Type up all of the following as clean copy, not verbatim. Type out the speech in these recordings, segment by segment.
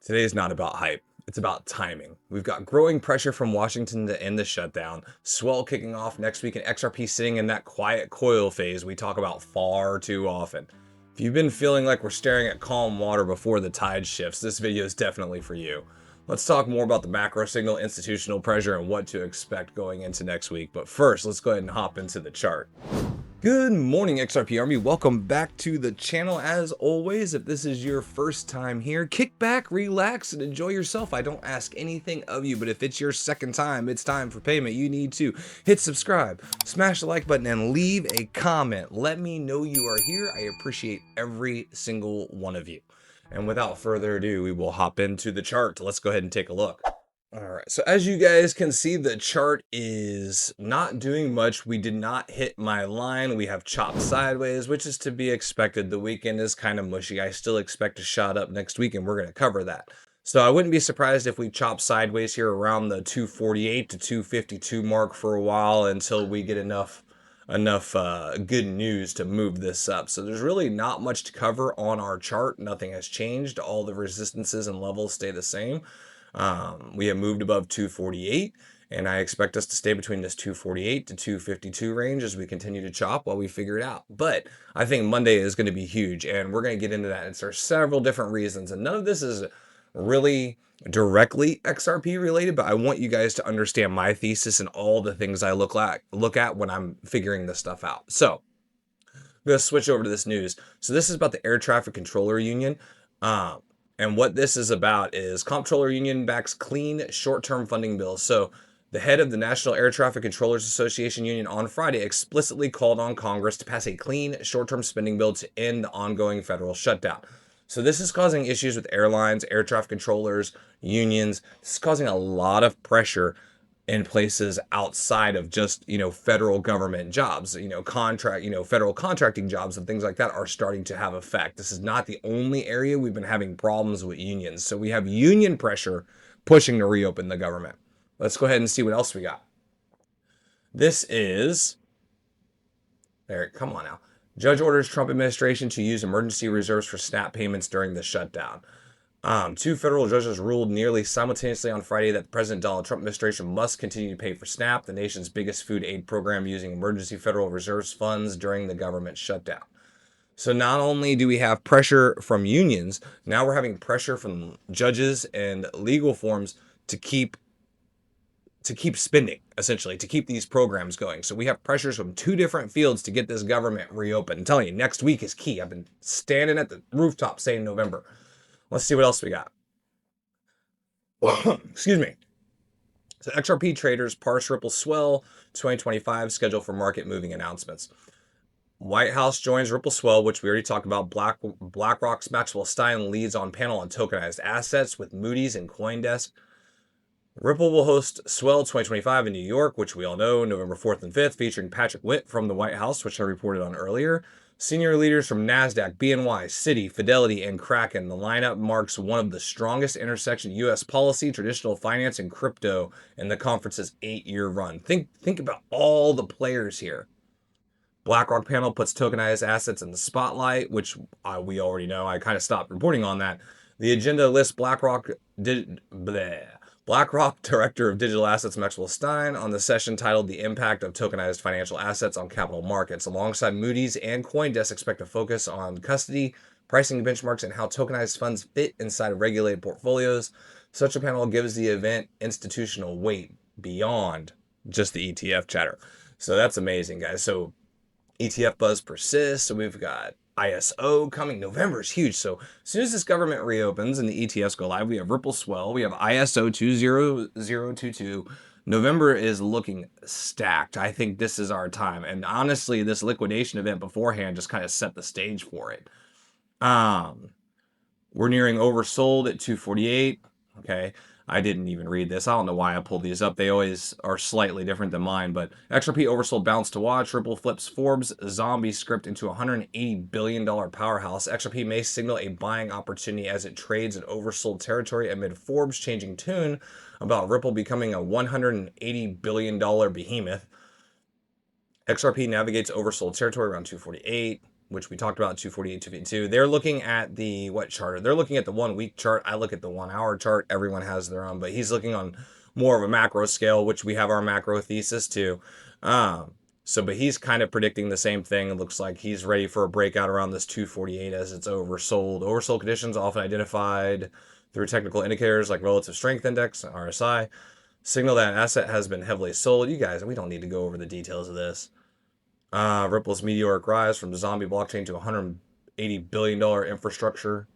Today is not about hype. It's about timing. We've got growing pressure from Washington to end the shutdown, Swell kicking off next week, and XRP sitting in that quiet coil phase we talk about far too often. If you've been feeling like we're staring at calm water before the tide shifts, this video is definitely for you. Let's talk more about the macro signal, institutional pressure, and what to expect going into next week. But first, let's go ahead and hop into the chart. Good morning, XRP Army. Welcome back to the channel. As always, if this is your first time here, kick back, relax, and enjoy yourself. I don't ask anything of you, but if it's your second time, it's time for payment. You need to hit subscribe, smash the like button, and leave a comment. Let me know you are here. I appreciate every single one of you. And without further ado, we will hop into the chart. Let's go ahead and take a look. All right, so as you guys can see, the chart is not doing much. We did not hit my line. We have chopped sideways, which is to be expected. The weekend is kind of mushy. I still expect a shot up next week, and we're going to cover that. So I wouldn't be surprised if we chop sideways here around the 248 to 252 mark for a while until we get enough good news to move this up. So there's really not much to cover on our chart. Nothing has changed. All the resistances and levels stay the same. We have moved above 248, and I expect us to stay between this 248 to 252 range as we continue to chop while we figure it out. But I think Monday is going to be huge, and we're going to get into that. And there are several different reasons, and none of this is really directly XRP related, but I want you guys to understand my thesis and all the things I look at when I'm figuring this stuff out. So I'm going to switch over to this news. So this is about the Air Traffic Controller Union. And what this is about is Comptroller Union backs clean short-term funding bills. So the head of the National Air Traffic Controllers Association Union on Friday explicitly called on Congress to pass a clean short-term spending bill to end the ongoing federal shutdown. So this is causing issues with airlines, air traffic controllers, unions. This is causing a lot of pressure in places outside of just, federal government jobs, federal contracting jobs and things like that are starting to have effect. This is not the only area we've been having problems with unions. So we have union pressure pushing to reopen the government. Let's go ahead and see what else we got. This is, come on now. Judge orders Trump administration to use emergency reserves for SNAP payments during the shutdown. Two federal judges ruled nearly simultaneously on Friday that the President Donald Trump administration must continue to pay for SNAP, the nation's biggest food aid program, using emergency federal reserves funds during the government shutdown. So not only do we have pressure from unions, now we're having pressure from judges and legal forms to keep spending, essentially, to keep these programs going. So we have pressures from two different fields to get this government reopened. I'm telling you, next week is key. I've been standing at the rooftop saying November. Let's see what else we got. Excuse me. So XRP traders parse Ripple Swell 2025 schedule for market moving announcements. White House joins Ripple Swell, which we already talked about. BlackRock's Maxwell Stein leads on panel on tokenized assets with Moody's and CoinDesk. Ripple will host Swell 2025 in New York, which we all know, November 4th and 5th, featuring Patrick Witt from the White House, which I reported on earlier. Senior leaders from NASDAQ, BNY, Citi, Fidelity, and Kraken. The lineup marks one of the strongest intersection U.S. policy, traditional finance, and crypto in the conference's 8-year run. Think about all the players here. BlackRock panel puts tokenized assets in the spotlight, which we already know. I kind of stopped reporting on that. The agenda lists BlackRock Director of Digital Assets Maxwell Stein on the session titled The Impact of Tokenized Financial Assets on Capital Markets. Alongside Moody's and CoinDesk expect to focus on custody, pricing benchmarks, and how tokenized funds fit inside of regulated portfolios. Such a panel gives the event institutional weight beyond just the ETF chatter. So that's amazing, guys. So ETF buzz persists. So we've got ISO coming. November is huge. So as soon as this government reopens and the ETFs go live, we have Ripple Swell. We have ISO 20022. November is looking stacked. I think this is our time. And honestly, this liquidation event beforehand just kind of set the stage for it. We're nearing oversold at 248. Okay. I didn't even read this. I don't know why I pulled these up. They always are slightly different than mine, but XRP oversold bounce to watch. Ripple flips Forbes zombie script into a $180 billion powerhouse. XRP may signal a buying opportunity as it trades in oversold territory amid Forbes changing tune about Ripple becoming a $180 billion behemoth. XRP navigates oversold territory around 248. which we talked about, 248, 252. They're looking at the what chart? They're looking at the 1 week chart. I look at the 1 hour chart. Everyone has their own, but he's looking on more of a macro scale, which we have our macro thesis too. But he's kind of predicting the same thing. It looks like he's ready for a breakout around this 248 as it's oversold. Oversold conditions often identified through technical indicators like relative strength index, RSI, signal that an asset has been heavily sold. You guys, we don't need to go over the details of this. Ripple's meteoric rise from the zombie blockchain to $180 billion infrastructure.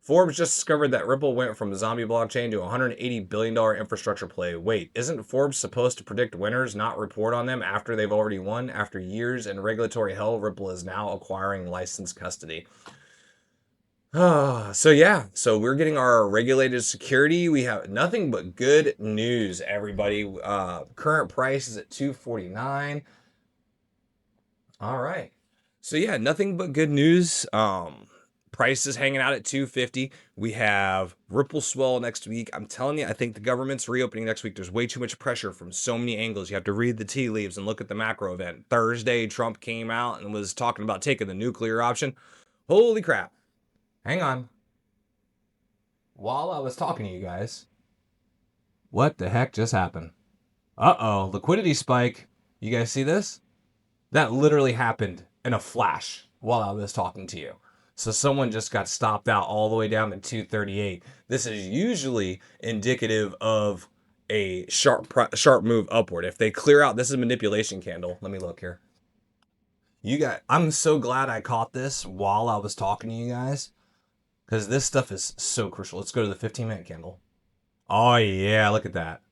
Forbes just discovered that Ripple went from a zombie blockchain to a $180 billion infrastructure play. Wait, isn't Forbes supposed to predict winners, not report on them after they've already won? After years in regulatory hell, Ripple is now acquiring licensed custody. So we're getting our regulated security. We have nothing but good news, everybody. Current price is at 249. All right. So yeah, nothing but good news. Price is hanging out at 250. We have Ripple Swell next week. I'm telling you, I think the government's reopening next week. There's way too much pressure from so many angles. You have to read the tea leaves and look at the macro event. Thursday, Trump came out and was talking about taking the nuclear option. Holy crap. Hang on. While I was talking to you guys, what the heck just happened? Uh-oh, liquidity spike. You guys see this? That literally happened in a flash while I was talking to you. So someone just got stopped out all the way down to 238. This is usually indicative of a sharp move upward. If they clear out, this is a manipulation candle. Let me look here. I'm so glad I caught this while I was talking to you guys, because this stuff is so crucial. Let's go to the 15-minute candle. Oh yeah, look at that.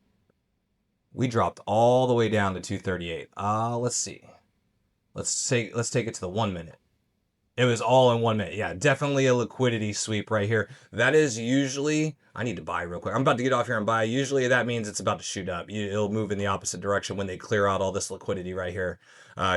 We dropped all the way down to 238. Let's see. Let's take it to the 1 minute. It was all in 1 minute. Yeah, definitely a liquidity sweep right here. That is usually, I need to buy real quick. I'm about to get off here and buy. Usually that means it's about to shoot up. It'll move in the opposite direction when they clear out all this liquidity right here.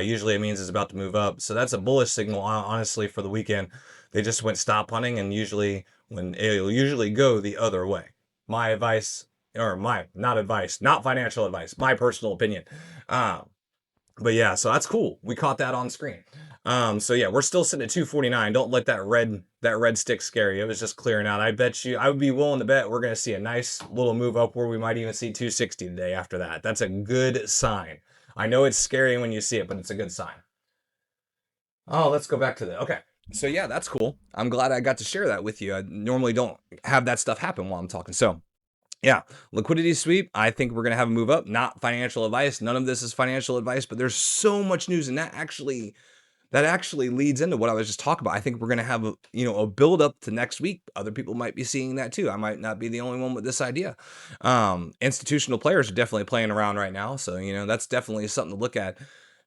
Usually it means it's about to move up. So that's a bullish signal, honestly, for the weekend. They just went stop hunting, and it'll usually go the other way. My advice, not financial advice, my personal opinion. But yeah, so that's cool. We caught that on screen. So yeah, we're still sitting at 249. Don't let that red stick scare you. It was just clearing out. I would be willing to bet we're going to see a nice little move up where we might even see 260 today after that. That's a good sign. I know it's scary when you see it, but it's a good sign. Oh, let's go back to okay. So yeah, that's cool. I'm glad I got to share that with you. I normally don't have that stuff happen while I'm talking. So yeah, liquidity sweep. I think we're going to have a move up. Not financial advice. None of this is financial advice, but there's so much news, and that actually leads into what I was just talking about. I think we're going to have a build up to next week. Other people might be seeing that too. I might not be the only one with this idea. Institutional players are definitely playing around right now. So, that's definitely something to look at.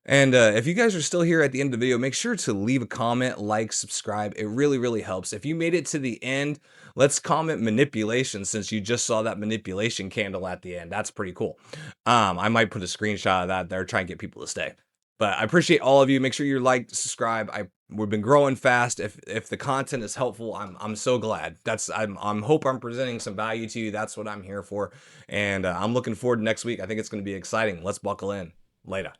And if you guys are still here at the end of the video, make sure to leave a comment, like, subscribe. It really, really helps. If you made it to the end, let's comment manipulation, since you just saw that manipulation candle at the end. That's pretty cool. I might put a screenshot of that there, try and get people to stay. But I appreciate all of you. Make sure you like, subscribe. We've been growing fast. If the content is helpful, I'm so glad. I'm hope I'm presenting some value to you. That's what I'm here for. And I'm looking forward to next week. I think it's going to be exciting. Let's buckle in. Later.